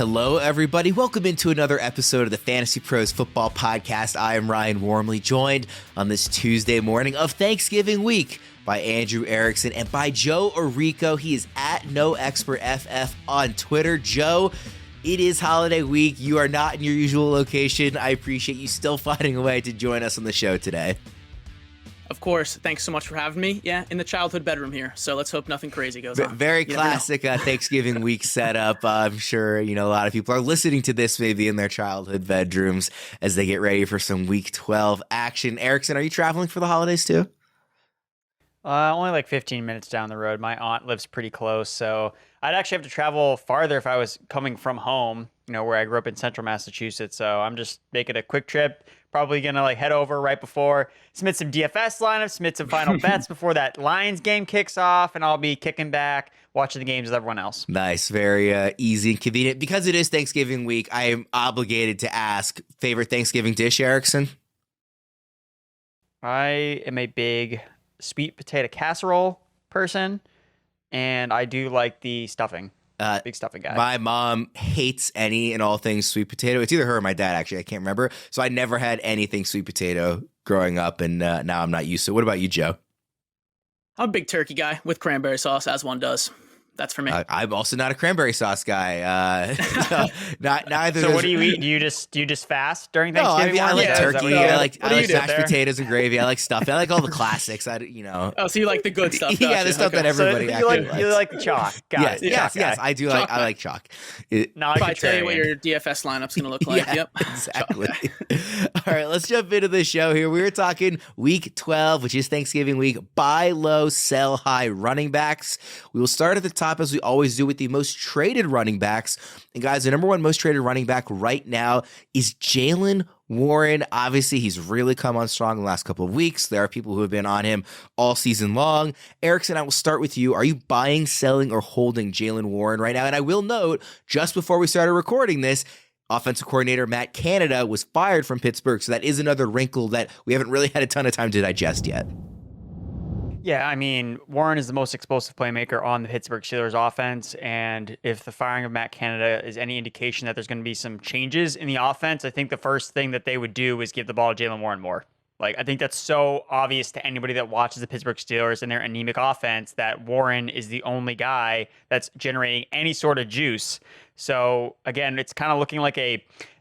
Hello, everybody. Welcome into another episode of the Fantasy Pros Football Podcast. I am Ryan Wormeli, joined on this Tuesday morning of Thanksgiving week by Andrew Erickson and by Joe Orrico. He is at NoExpertFF on Twitter. Joe, it is holiday week. You are not in your usual location. I appreciate you still finding a way to join us on the show today. Of course. Thanks so much for having me. Yeah, in the childhood bedroom here. So let's hope nothing crazy goes on. Very classic Thanksgiving week setup. I'm sure, a lot of people are listening to this maybe in their childhood bedrooms as they get ready for some week 12 action. Erickson, are you traveling for the holidays too? Only like 15 minutes down the road. My aunt lives pretty close, so I'd actually have to travel farther if I was coming from home, where I grew up in central Massachusetts. So I'm just making a quick trip. Probably going to head over right before, submit some DFS lineups, submit some final bets before that Lions game kicks off, and I'll be kicking back, watching the games with everyone else. Nice. Very easy and convenient. Because it is Thanksgiving week, I am obligated to ask, favorite Thanksgiving dish, Erickson? I am a big sweet potato casserole person, and I do like the stuffing. Big stuffing guy. My mom hates any and all things sweet potato. It's either her or my dad, actually. I can't remember. So I never had anything sweet potato growing up, and now I'm not used to it. What about you, Joe? I'm a big turkey guy with cranberry sauce, as one does. That's for me. I'm also not a cranberry sauce guy. Neither. So what do you eat? Do you just fast during Thanksgiving? No, I like turkey. I like mashed potatoes and gravy. I like stuff. I like all the classics. Oh, so you like the good stuff? Yeah, the stuff that everybody likes. You like the chalk. Yes. I do like. I like chalk. Now I can tell you what your DFS lineup's going to look like. Yeah, yep, exactly. All right, let's jump into the show here. We were talking week 12, which is Thanksgiving week. Buy low, sell high running backs. We will start at the top, as we always do, with the most traded running backs. And guys, the number one most traded running back right now is Jaylen Warren. Obviously, he's really come on strong in the last couple of weeks. There are people who have been on him all season long. Erickson, I will start with you. Are you buying, selling, or holding Jaylen Warren right now? And I will note, just before we started recording this, offensive coordinator Matt Canada was fired from Pittsburgh. So that is another wrinkle that we haven't really had a ton of time to digest yet. Yeah, I mean, Warren is the most explosive playmaker on the Pittsburgh Steelers offense, and if the firing of Matt Canada is any indication that there's going to be some changes in the offense, I think the first thing that they would do is give the ball to Jaylen Warren more. I think that's so obvious to anybody that watches the Pittsburgh Steelers and their anemic offense that Warren is the only guy that's generating any sort of juice. So, again, it's kind of looking like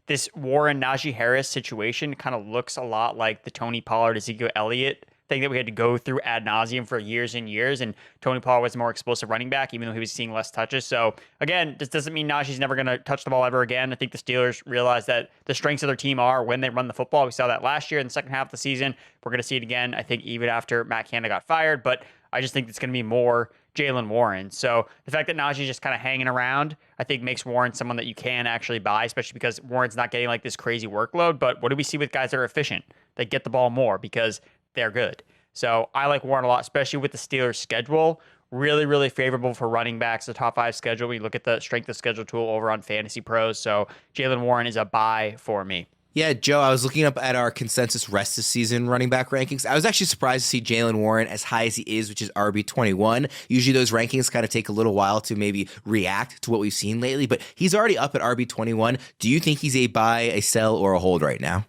this Warren-Najee Harris situation kind of looks a lot like the Tony Pollard, Ezekiel Elliott thing that we had to go through ad nauseum for years and years. And Tony Pollard was a more explosive running back, even though he was seeing less touches. So again, this doesn't mean Najee's never going to touch the ball ever again. I think the Steelers realize that the strengths of their team are when they run the football. We saw that last year in the second half of the season. We're going to see it again, I think, even after Matt Canada got fired. But I just think it's going to be more Jaylen Warren. So the fact that Najee's just kind of hanging around, I think makes Warren someone that you can actually buy, especially because Warren's not getting this crazy workload. But what do we see with guys that are efficient? They get the ball more because they're good. So I like Warren a lot, especially with the Steelers' schedule. Really, really favorable for running backs, the top 5 schedule. We look at the strength of schedule tool over on FantasyPros. So Jaylen Warren is a buy for me. Yeah, Joe, I was looking up at our consensus rest of season running back rankings. I was actually surprised to see Jaylen Warren as high as he is, which is RB21. Usually those rankings kind of take a little while to maybe react to what we've seen lately, but he's already up at RB21. Do you think he's a buy, a sell, or a hold right now?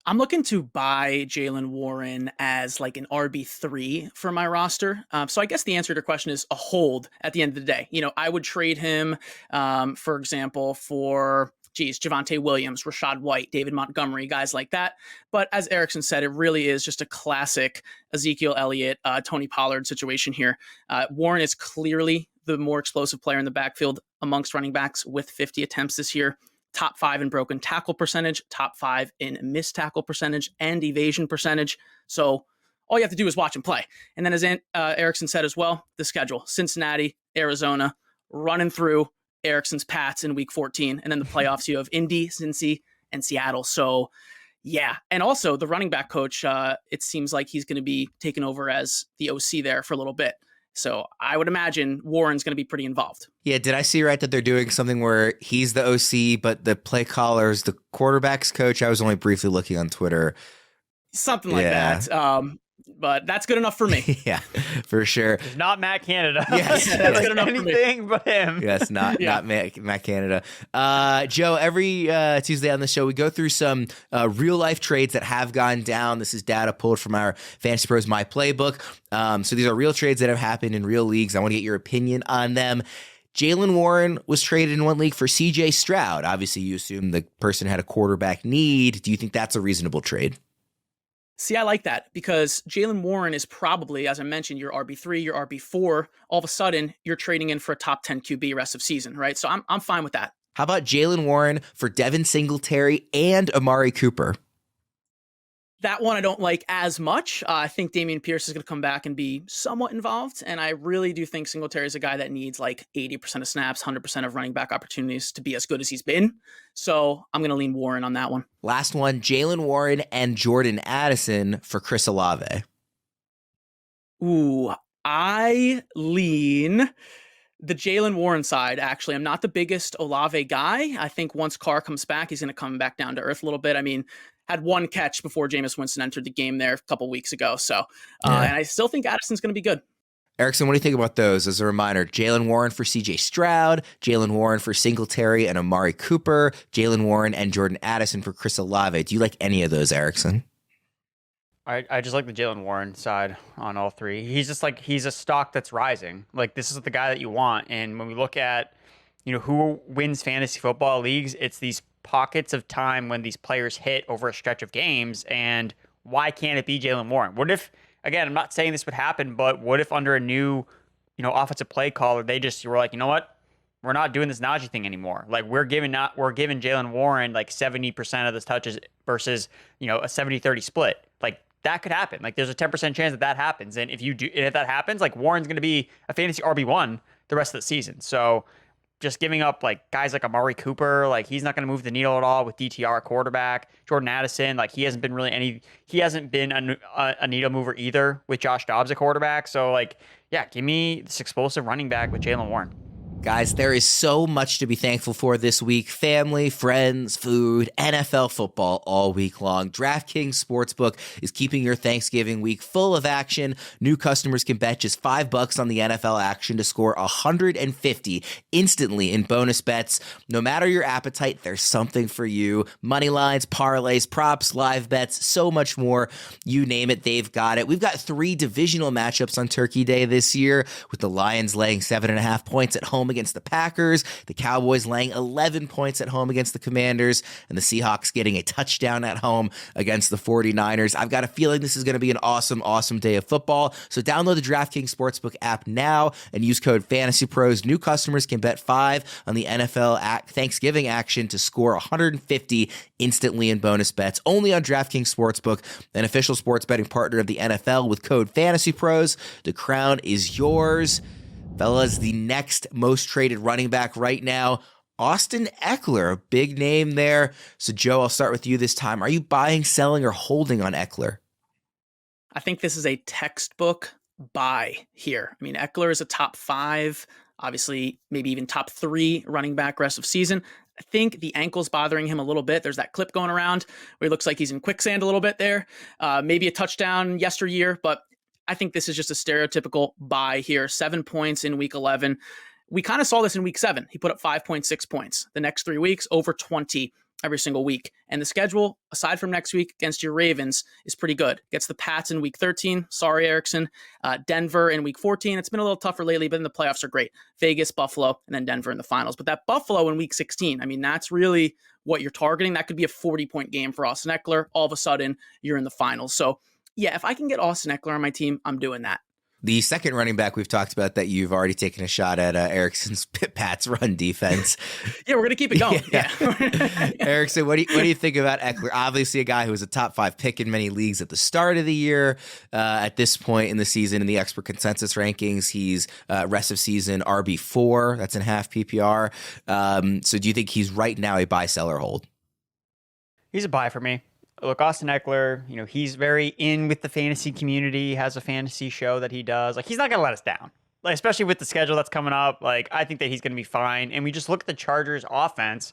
I'm looking to buy Jaylen Warren as an RB3 for my roster. So I guess the answer to your question is a hold at the end of the day. I would trade him, for example, for Javonte Williams, Rashad White, David Montgomery, guys like that. But as Erickson said, it really is just a classic Ezekiel Elliott, Tony Pollard situation here. Warren is clearly the more explosive player in the backfield amongst running backs with 50 attempts this year. Top 5 in broken tackle percentage, top 5 in missed tackle percentage and evasion percentage. So all you have to do is watch him play. And then as Erickson said as well, the schedule, Cincinnati, Arizona, running through Erickson's Pats in week 14. And then the playoffs, you have Indy, Cincy, and Seattle. So yeah. And also the running back coach, it seems like he's going to be taking over as the OC there for a little bit. So I would imagine Warren's going to be pretty involved. Yeah, did I see right that they're doing something where he's the OC, but the play caller's the quarterback's coach? I was only briefly looking on Twitter. Something like that. but that's good enough for me. Yeah, for sure. It's not Matt Canada. Yes. That's good enough anything but him. Yes, not Matt Canada. Joe, every Tuesday on the show, we go through some real life trades that have gone down. This is data pulled from our Fantasy Pros My Playbook. So these are real trades that have happened in real leagues. I want to get your opinion on them. Jaylen Warren was traded in one league for CJ Stroud. Obviously, you assume the person had a quarterback need. Do you think that's a reasonable trade? See, I like that because Jaylen Warren is probably, as I mentioned, your RB3, your RB4. All of a sudden, you're trading in for a top 10 QB rest of season, right? So I'm fine with that. How about Jaylen Warren for Devin Singletary and Amari Cooper? That one I don't like as much. I think Dameon Pierce is going to come back and be somewhat involved. And I really do think Singletary is a guy that needs like 80% of snaps, 100% of running back opportunities to be as good as he's been. So I'm going to lean Warren on that one. Last one, Jaylen Warren and Jordan Addison for Chris Olave. Ooh, I lean the Jaylen Warren side, actually. I'm not the biggest Olave guy. I think once Carr comes back, he's going to come back down to earth a little bit. I mean, had one catch before Jameis Winston entered the game there a couple weeks ago. So, and I still think Addison's going to be good. Erickson, what do you think about those? As a reminder, Jaylen Warren for CJ Stroud, Jaylen Warren for Singletary and Amari Cooper, Jaylen Warren and Jordan Addison for Chris Olave. Do you like any of those, Erickson? I just like the Jaylen Warren side on all three. He's just like, he's a stock that's rising. Like, this is the guy that you want. And when we look at, who wins fantasy football leagues, it's these pockets of time when these players hit over a stretch of games. And why can't it be Jaylen Warren? What if, again, I'm not saying this would happen, but what if under a new, offensive play caller, they just were like, you know what? We're not doing this Najee thing anymore. Like, we're giving Jaylen Warren like 70% of the touches versus, a 70-30 split. Like, that could happen. Like, there's a 10% chance that happens. And if that happens, like, Warren's going to be a fantasy RB1 the rest of the season. So just giving up like guys like Amari Cooper, like he's not going to move the needle at all with DTR quarterback. Jordan Addison, like he hasn't been a needle mover either with Josh Dobbs at quarterback. So like, yeah, give me this explosive running back with Jaylen Warren. Guys, there is so much to be thankful for this week. Family, friends, food, NFL football all week long. DraftKings Sportsbook is keeping your Thanksgiving week full of action. New customers can bet just $5 on the NFL action to score 150 instantly in bonus bets. No matter your appetite, there's something for you. Money lines, parlays, props, live bets, so much more. You name it, they've got it. We've got 3 divisional matchups on Turkey Day this year, with the Lions laying 7.5 points at home against the Packers, the Cowboys laying 11 points at home against the Commanders, and the Seahawks getting a touchdown at home against the 49ers. I've got a feeling this is going to be an awesome, awesome day of football. So download the DraftKings Sportsbook app now and use code FantasyPros. New customers can bet $5 on the NFL Thanksgiving action to score 150 instantly in bonus bets. Only on DraftKings Sportsbook, an official sports betting partner of the NFL, with code FantasyPros. The crown is yours. Fellas, the next most traded running back right now, Austin Ekeler, a big name there. So, Joe, I'll start with you this time. Are you buying, selling, or holding on Ekeler? I think this is a textbook buy here. I mean, Ekeler is a top 5, obviously maybe even top 3 running back rest of season. I think the ankle's bothering him a little bit. There's that clip going around where he looks like he's in quicksand a little bit there. Maybe a touchdown yesteryear, but I think this is just a stereotypical buy here. 7 points in week 11. We kind of saw this in week 7. He put up 5.6 points. The next 3 weeks, over 20 every single week. And the schedule, aside from next week against your Ravens, is pretty good. Gets the Pats in week 13. Sorry, Erickson. Denver in week 14. It's been a little tougher lately, but then the playoffs are great. Vegas, Buffalo, and then Denver in the finals. But that Buffalo in week 16, I mean, that's really what you're targeting. That could be a 40-point game for Austin Ekeler. All of a sudden, you're in the finals. So, yeah, if I can get Austin Ekeler on my team, I'm doing that. The second running back we've talked about that you've already taken a shot at, Erickson's Pats run defense. Yeah, we're going to keep it going. Yeah. Erickson, what do you think about Ekeler? Obviously a guy who was a top 5 pick in many leagues at the start of the year. At this point in the season in the expert consensus rankings, he's rest of season RB4. That's in half PPR. So do you think he's right now a buy, sell, or hold? He's a buy for me. Look, Austin Ekeler, he's very in with the fantasy community, has a fantasy show that he does. Like, he's not going to let us down, like, especially with the schedule that's coming up. Like, I think that he's going to be fine. And we just look at the Chargers offense.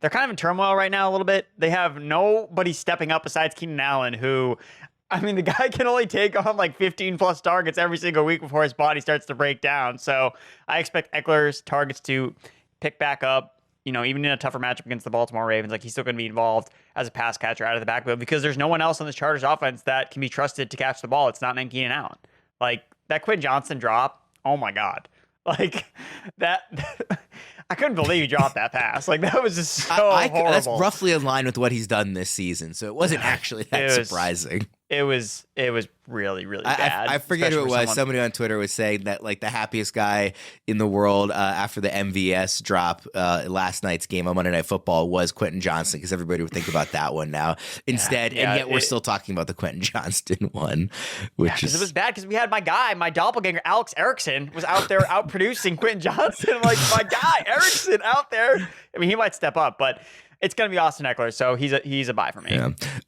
They're kind of in turmoil right now a little bit. They have nobody stepping up besides Keenan Allen, who I mean, the guy can only take on like 15 plus targets every single week before his body starts to break down. So I expect Ekeler's targets to pick back up, even in a tougher matchup against the Baltimore Ravens. Like, he's still going to be involved as a pass catcher out of the backfield because there's no one else on this Chargers offense that can be trusted to catch the ball. It's not Keenan Allen. Like, that Quinn Johnson drop, oh my God. Like, that... I couldn't believe he dropped that pass. Like, that was just so horrible. That's roughly in line with what he's done this season, so it wasn't actually that surprising. It was really, really bad. I forget who it was. Somebody on Twitter was saying that, like, the happiest guy in the world after the MVS drop last night's game on Monday Night Football was Quentin Johnston, because everybody would think about that one now instead. And yet we're still talking about the Quentin Johnston one, which is... It was bad because we had my doppelganger, Alex Erickson, was out there outproducing Quentin Johnston. I'm like, my guy, Erickson out there. I mean, he might step up, but... It's going to be Austin Ekeler, so he's a buy for me.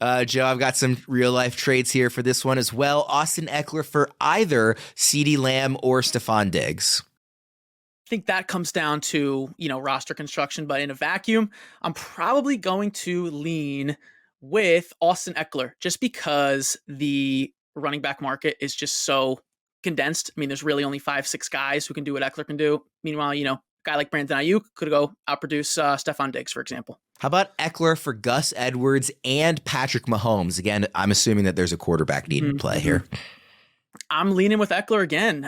Yeah. Joe, I've got some real-life trades here for this one as well. Austin Ekeler for either CeeDee Lamb or Stephon Diggs. I think that comes down to, roster construction, but in a vacuum, I'm probably going to lean with Austin Ekeler just because the running back market is just so condensed. I mean, there's really only 5-6 guys who can do what Ekeler can do. Meanwhile, a guy like Brandon Ayuk could go outproduce Stephon Diggs, for example. How about Ekeler for Gus Edwards and Patrick Mahomes? Again, I'm assuming that there's a quarterback need to play here. I'm leaning with Ekeler again.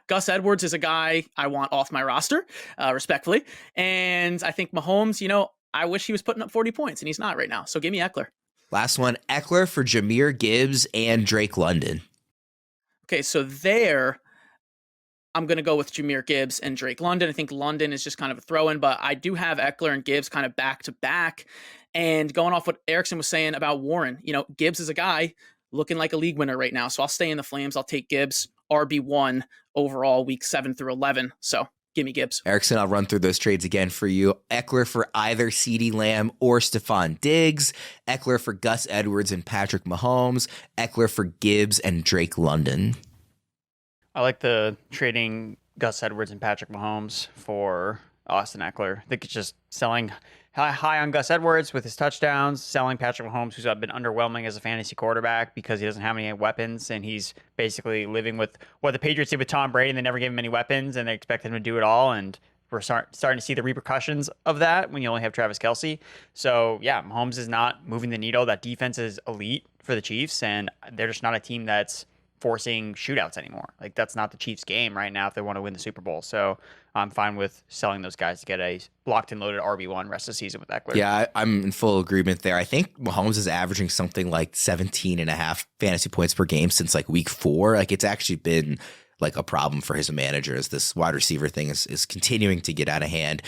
Gus Edwards is a guy I want off my roster, respectfully. And I think Mahomes, I wish he was putting up 40 points, and he's not right now. So give me Ekeler. Last one, Ekeler for Jahmyr Gibbs and Drake London. Okay, so there... I'm going to go with Jahmyr Gibbs and Drake London. I think London is just kind of a throw-in, but I do have Ekeler and Gibbs kind of back-to-back. And going off what Erickson was saying about Warren, Gibbs is a guy looking like a league winner right now. So I'll stay in the Flames. I'll take Gibbs, RB1 overall, week 7 through 11. So give me Gibbs. Erickson, I'll run through those trades again for you. Ekeler for either CeeDee Lamb or Stephon Diggs. Ekeler for Gus Edwards and Patrick Mahomes. Ekeler for Gibbs and Drake London. I like the trading Gus Edwards and Patrick Mahomes for Austin Ekeler. I think it's just selling high on Gus Edwards with his touchdowns, selling Patrick Mahomes, who's been underwhelming as a fantasy quarterback because he doesn't have any weapons, and he's basically living with what the Patriots did with Tom Brady, and they never gave him any weapons, and they expect him to do it all, and we're starting to see the repercussions of that when you only have Travis Kelce. So, Mahomes is not moving the needle. That defense is elite for the Chiefs, and they're just not a team that's forcing shootouts anymore. Like, that's not the Chiefs' game right now if they want to win the Super Bowl. So I'm fine with selling those guys to get a locked and loaded RB1 rest of the season with Ekeler. Yeah, I'm in full agreement there. I think Mahomes is averaging something like 17 and a half fantasy points per game since like week 4. Like, it's actually been like a problem for his manager as this wide receiver thing is continuing to get out of hand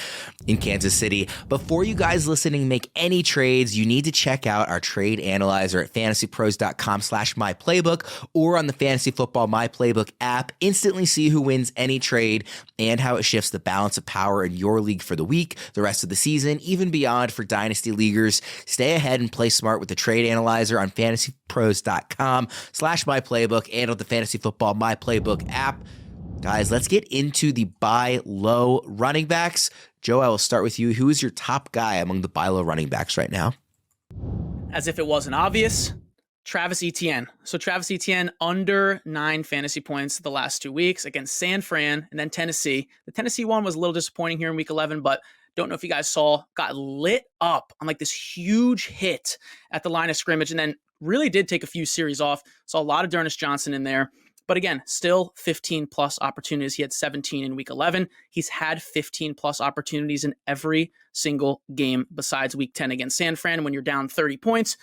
in Kansas City. Before you guys listening make any trades, you need to check out our trade analyzer at fantasypros.com/myplaybook or on the Fantasy Football My Playbook app. Instantly see who wins any trade and how it shifts the balance of power in your league for the week, the rest of the season, even beyond for dynasty leaguers. Stay ahead and play smart with the trade analyzer on fantasypros.com/myplaybook and on the Fantasy Football My Playbook app. Guys, let's get into the buy low running backs. Joe, I will start with you. Who is your top guy among the buy low running backs right now? As if it wasn't obvious, Travis Etienne. So Travis Etienne under 9 fantasy points the last 2 weeks against San Fran and then Tennessee. The Tennessee one was a little disappointing here in week 11, but don't know if you guys saw, got lit up on like this huge hit at the line of scrimmage and then really did take a few series off. Saw a lot of D'Ernest Johnson in there. But again, still 15 plus opportunities. He had 17 in week 11. He's had 15 plus opportunities in every single game besides week 10 against San Fran. When you're down 30 points,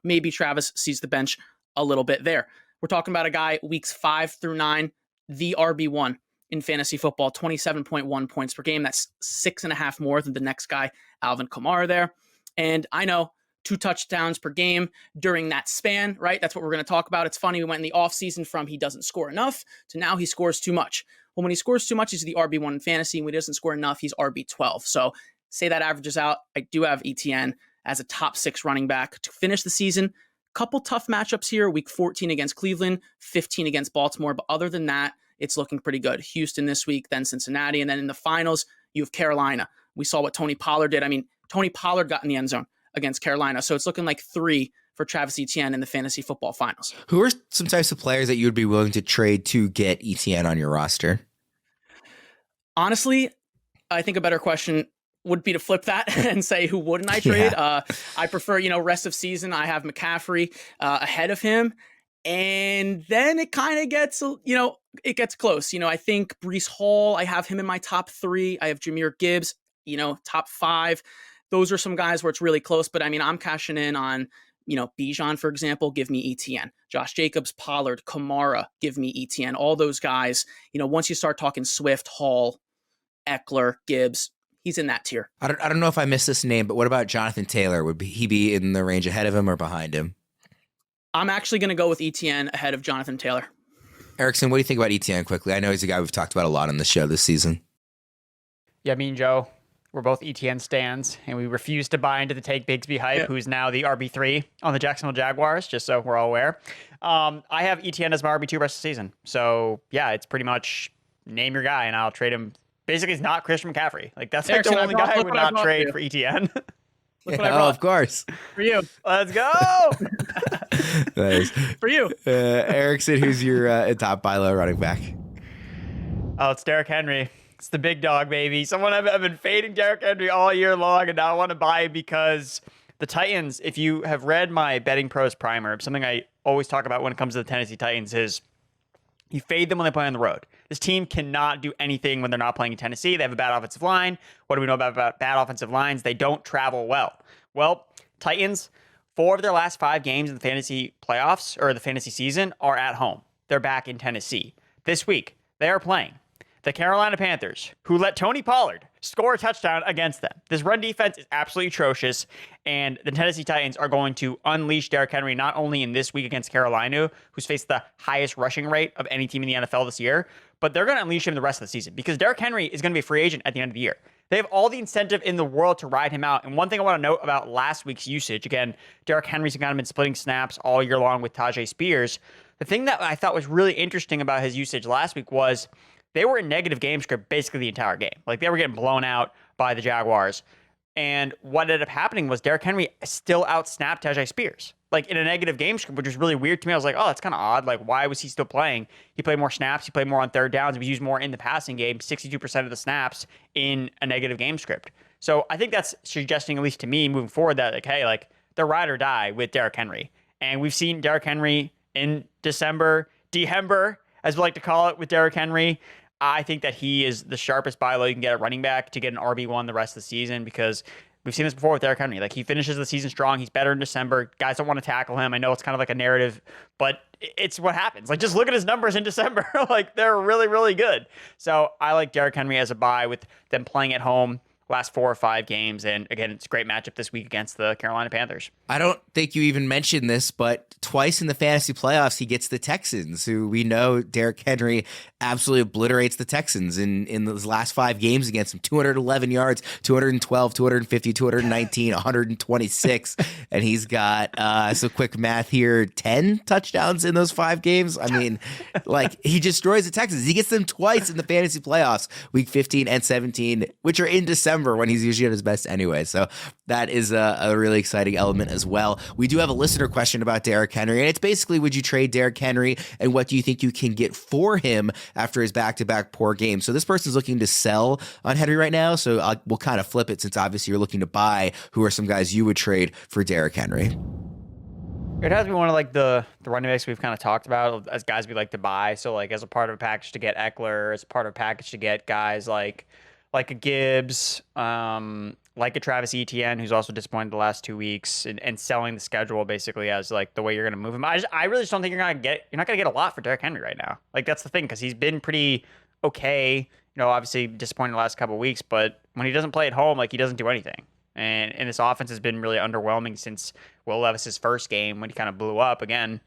maybe Travis sees the bench a little bit there. We're talking about a guy weeks 5 through 9, the RB1 in fantasy football, 27.1 points per game. That's 6.5 more than the next guy, Alvin Kamara there. And I know 2 touchdowns per game during that span, right? That's what we're going to talk about. It's funny, we went in the offseason from he doesn't score enough to now he scores too much. Well, when he scores too much, he's the RB1 in fantasy. And when he doesn't score enough, he's RB12. So say that averages out. I do have Etienne as a top 6 running back to finish the season. Couple tough matchups here. Week 14 against Cleveland, 15 against Baltimore. But other than that, it's looking pretty good. Houston this week, then Cincinnati. And then in the finals, you have Carolina. We saw what Tony Pollard did. I mean, Tony Pollard got in the end zone against Carolina. So it's looking like 3 for Travis Etienne in the fantasy football finals. Who are some types of players that you would be willing to trade to get Etienne on your roster? Honestly, I think a better question would be to flip that and say, who wouldn't I trade? Yeah. I prefer, rest of season, I have McCaffrey ahead of him. And then it kind of gets, it gets close. I think Breece Hall, I have him in my top 3. I have Jahmyr Gibbs, top 5. Those are some guys where it's really close. But I mean, I'm cashing in on, Bijan, for example, give me Etienne. Josh Jacobs, Pollard, Kamara, give me Etienne. All those guys, once you start talking Swift, Hall, Ekeler, Gibbs, he's in that tier. I don't know if I missed this name, but what about Jonathan Taylor? Would he be in the range ahead of him or behind him? I'm actually going to go with Etienne ahead of Jonathan Taylor. Erickson, what do you think about Etienne quickly? I know he's a guy we've talked about a lot on the show this season. Yeah, me and Joe, we're both Etienne stans, and we refuse to buy into the Take Bigsby hype, who's now the RB3 on the Jacksonville Jaguars, just so we're all aware. I have Etienne as my RB2 rest of the season. So, yeah, it's pretty much name your guy, and I'll trade him. Basically, it's not Christian McCaffrey. Like, that's like Erickson, the only guy I would not trade for Etienne. Of course. For you. Let's go. Nice. For you. Erickson, who's your top buy low running back? Oh, it's Derrick Henry. It's the big dog, baby. I've been fading Derrick Henry all year long, and now I want to buy him because the Titans, if you have read my Betting Pros primer, something I always talk about when it comes to the Tennessee Titans is you fade them when they play on the road. This team cannot do anything when they're not playing in Tennessee. They have a bad offensive line. What do we know about bad offensive lines? They don't travel well. Well, Titans, 4 of their last 5 games in the fantasy playoffs or the fantasy season are at home. They're back in Tennessee. This week, they are playing the Carolina Panthers, who let Tony Pollard score a touchdown against them. This run defense is absolutely atrocious, and the Tennessee Titans are going to unleash Derrick Henry not only in this week against Carolina, who's faced the highest rushing rate of any team in the NFL this year, but they're going to unleash him the rest of the season because Derrick Henry is going to be a free agent at the end of the year. They have all the incentive in the world to ride him out. And one thing I want to note about last week's usage, again, Derrick Henry's kind of been splitting snaps all year long with Tajay Spears. The thing that I thought was really interesting about his usage last week was they were in negative game script basically the entire game. Like, they were getting blown out by the Jaguars. And what ended up happening was Derrick Henry still outsnapped Tajay Spears, like in a negative game script, which was really weird to me. I was like, oh, that's kind of odd. Like, why was he still playing? He played more snaps. He played more on third downs. He was used more in the passing game, 62% of the snaps in a negative game script. So I think that's suggesting, at least to me, moving forward, that, like, hey, like, they're ride or die with Derrick Henry. And we've seen Derrick Henry in December, as we like to call it, with Derrick Henry. I think that he is the sharpest buy low you can get at running back to get an RB1 the rest of the season, because we've seen this before with Derrick Henry. Like, he finishes the season strong. He's better in December. Guys don't want to tackle him. I know it's kind of like a narrative, but it's what happens. Like, just look at his numbers in December. Like, they're really, really good. So I like Derrick Henry as a buy with them playing at home last 4 or 5 games. And again, it's a great matchup this week against the Carolina Panthers. I don't think you even mentioned this, but twice in the fantasy playoffs, he gets the Texans, who we know Derrick Henry absolutely obliterates the Texans in those last 5 games against him. 211 yards, 212, 250, 219, 126. And he's got, so quick math here, 10 touchdowns in those 5 games. I mean, like, he destroys the Texans. He gets them twice in the fantasy playoffs, week 15 and 17, which are in December when he's usually at his best anyway. So that is a really exciting element as well. We do have a listener question about Derrick Henry, and it's basically, would you trade Derrick Henry, and what do you think you can get for him after his back-to-back poor games? So this person's looking to sell on Henry right now, so we'll kind of flip it, since obviously you're looking to buy. Who are some guys you would trade for Derrick Henry? It has to be one of, like, the running backs we've kind of talked about as guys we like to buy. So, like, as a part of a package to get Ekeler, as a part of a package to get guys like a Gibbs, like a Travis Etienne, who's also disappointed the last 2 weeks, and selling the schedule basically as, like, the way you're going to move him. I really just don't think you're not going to get a lot for Derrick Henry right now. Like, that's the thing, because he's been pretty okay. You know, obviously disappointed the last couple of weeks, but when he doesn't play at home, like, he doesn't do anything. And this offense has been really underwhelming since Will Levis's first game, when he kind of blew up again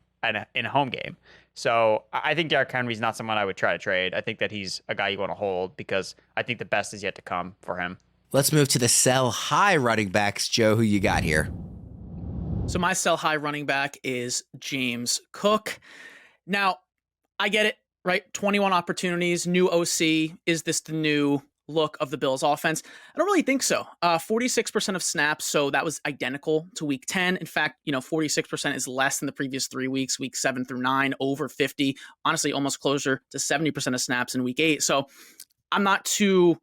in a home game. So I think Derrick Henry's not someone I would try to trade. I think that he's a guy you want to hold, because I think the best is yet to come for him. Let's move to the sell high running backs. Joe, who you got here? So my sell high running back is James Cook. Now, I get it, right? 21 opportunities, new OC. Is this the new look of the Bills offense? I don't really think so. 46% of snaps, so that was identical to week 10. In fact, 46% is less than the previous 3 weeks, week 7 through 9, over 50. Honestly, almost closer to 70% of snaps in week 8. So I'm not too,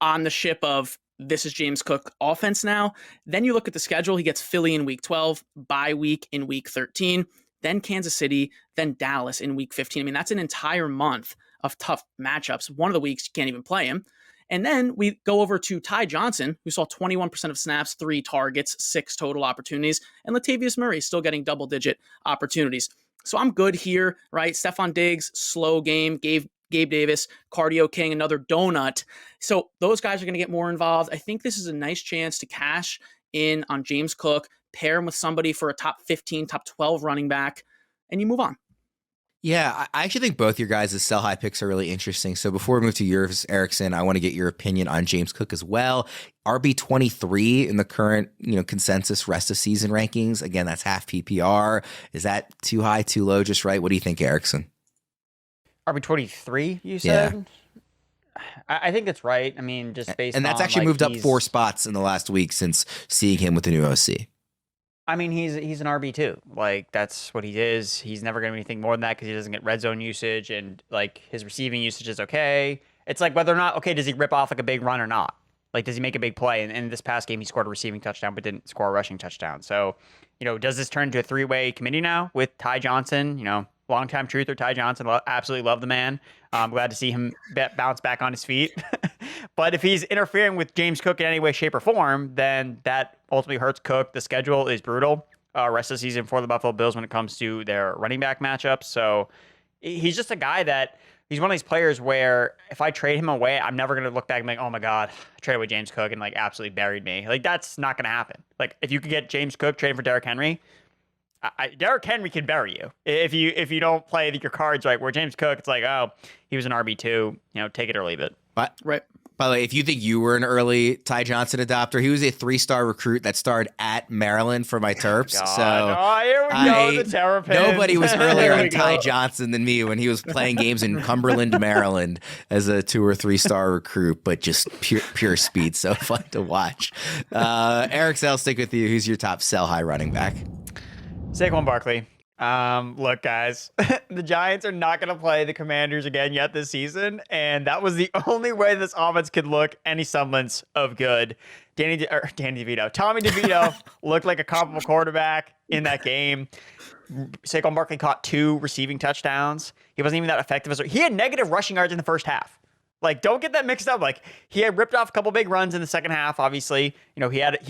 on the ship of this is James Cook offense now. Then you look at the schedule. He gets Philly in week 12, bye week in week 13, then Kansas City, then Dallas in week 15. I mean, that's an entire month of tough matchups. One of the weeks you can't even play him. And then we go over to Ty Johnson, who saw 21% of snaps, 3 targets, 6 total opportunities, and Latavius Murray still getting double-digit opportunities. So I'm good here, right? Stephon Diggs, slow game, Gabe Davis, Cardio King, another donut. So those guys are going to get more involved. I think this is a nice chance to cash in on James Cook, pair him with somebody for a top 15, top 12 running back, and you move on. Yeah, I actually think both your guys' sell high picks are really interesting. So before we move to yours, Erickson, I want to get your opinion on James Cook as well. RB23 in the current, consensus rest of season rankings. Again, that's half PPR. Is that too high, too low, just right? What do you think, Erickson? RB23, you said? Yeah. I think that's right. I mean, just based on... And that's actually moved up 4 spots in the last week since seeing him with the new OC. I mean, he's an RB2. Like, that's what he is. He's never going to be anything more than that because he doesn't get red zone usage, and, like, his receiving usage is okay. It's like whether or not, okay, does he rip off, like, a big run or not? Like, does he make a big play? And in this past game, he scored a receiving touchdown but didn't score a rushing touchdown. So, does this turn into a 3-way committee now with Ty Johnson, longtime truther Ty Johnson? Absolutely love the man. I'm glad to see him bounce back on his feet. But if he's interfering with James Cook in any way, shape, or form, then that ultimately hurts Cook. The schedule is brutal rest of the season for the Buffalo Bills when it comes to their running back matchups. So he's just a guy that he's one of these players where if I trade him away, I'm never going to look back and be like, oh my God, I traded away James Cook and like absolutely buried me. Like that's not going to happen. Like if you could get James Cook trading for Derrick Henry, Derrick Henry can bury you if you don't play your cards right. Where James Cook, it's like, oh, he was an RB2, take it or leave it. But right. By the way, if you think you were an early Ty Johnson adopter, he was a 3-star recruit that starred at Maryland for my Terps. Oh, here we go, the Terrapins. Nobody was earlier on Ty Johnson than me when he was playing games in Cumberland, Maryland as a 2 or 3-star recruit, but just pure speed. So fun to watch. Erickson, I'll stick with you. Who's your top sell high running back? Saquon Barkley. Look, guys, the Giants are not going to play the Commanders again yet this season, and that was the only way this offense could look any semblance of good. Tommy DeVito looked like a comparable quarterback in that game. Saquon Barkley caught 2 receiving touchdowns. He wasn't even that effective. He had negative rushing yards in the first half. Like, don't get that mixed up. Like, he had ripped off a couple big runs in the second half, obviously. He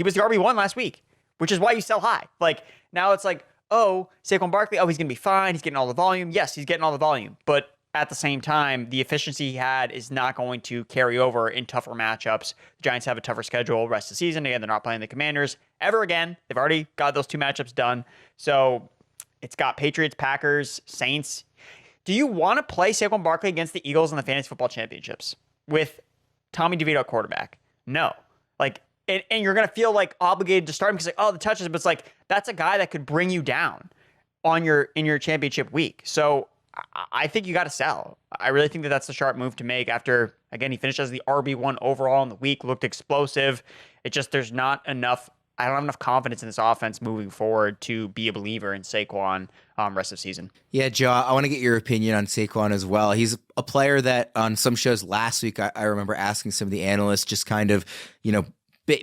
was the RB1 last week, which is why you sell high. Like, now it's like, oh, Saquon Barkley, he's going to be fine. He's getting all the volume. Yes, he's getting all the volume. But at the same time, the efficiency he had is not going to carry over in tougher matchups. The Giants have a tougher schedule rest of the season. Again, they're not playing the Commanders ever again. They've already got those 2 matchups done. So it's got Patriots, Packers, Saints. Do you want to play Saquon Barkley against the Eagles in the Fantasy Football Championships with Tommy DeVito at quarterback? No. Like, and you're going to feel like obligated to start him because like, oh, the touches, but it's like, that's a guy that could bring you down in your championship week. So I think you got to sell. I really think that that's the sharp move to make after, again, he finished as the RB1 overall in the week, looked explosive. It just, there's not enough, I don't have enough confidence in this offense moving forward to be a believer in Saquon rest of the season. Yeah, Joe, I want to get your opinion on Saquon as well. He's a player that on some shows last week, I remember asking some of the analysts just kind of,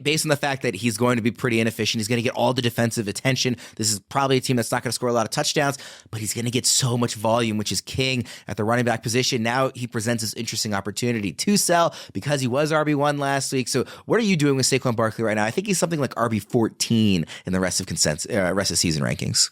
based on the fact that he's going to be pretty inefficient, he's going to get all the defensive attention. This is probably a team that's not going to score a lot of touchdowns, but he's going to get so much volume, which is king at the running back position. Now he presents this interesting opportunity to sell because he was RB1 last week. So what are you doing with Saquon Barkley right now? I think he's something like RB14 in the rest of season rankings.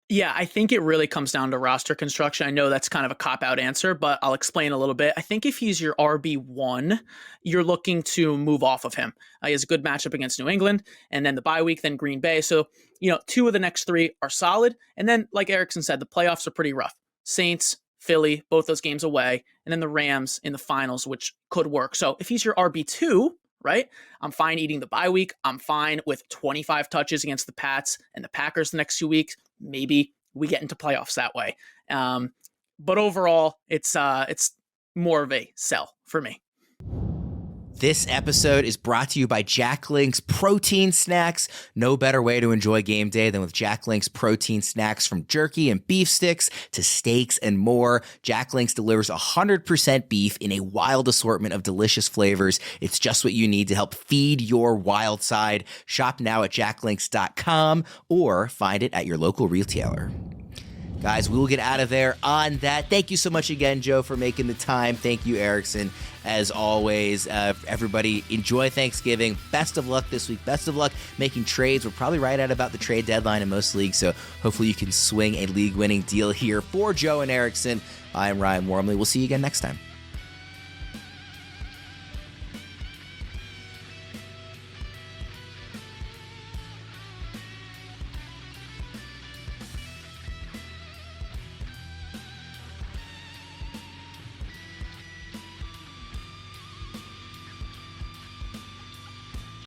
Yeah, I think it really comes down to roster construction. I know that's kind of a cop-out answer, but I'll explain a little bit. I think if he's your RB1, you're looking to move off of him. He has a good matchup against New England, and then the bye week, then Green Bay. So, 2 of the next 3 are solid. And then, like Erickson said, the playoffs are pretty rough. Saints, Philly, both those games away, and then the Rams in the finals, which could work. So if he's your RB2, right, I'm fine eating the bye week. I'm fine with 25 touches against the Pats and the Packers the next 2 weeks. Maybe we get into playoffs that way. But overall, it's more of a sell for me. This episode is brought to you by Jack Link's Protein Snacks. No better way to enjoy game day than with Jack Link's Protein Snacks, from jerky and beef sticks to steaks and more. Jack Link's delivers 100% beef in a wild assortment of delicious flavors. It's just what you need to help feed your wild side. Shop now at jacklinks.com or find it at your local retailer. Guys, we will get out of there on that. Thank you so much again, Joe, for making the time. Thank you, Erickson. As always, everybody, enjoy Thanksgiving. Best of luck this week. Best of luck making trades. We're probably right at about the trade deadline in most leagues, so hopefully you can swing a league-winning deal here. For Joe and Erickson, I am Ryan Wormeli. We'll see you again next time.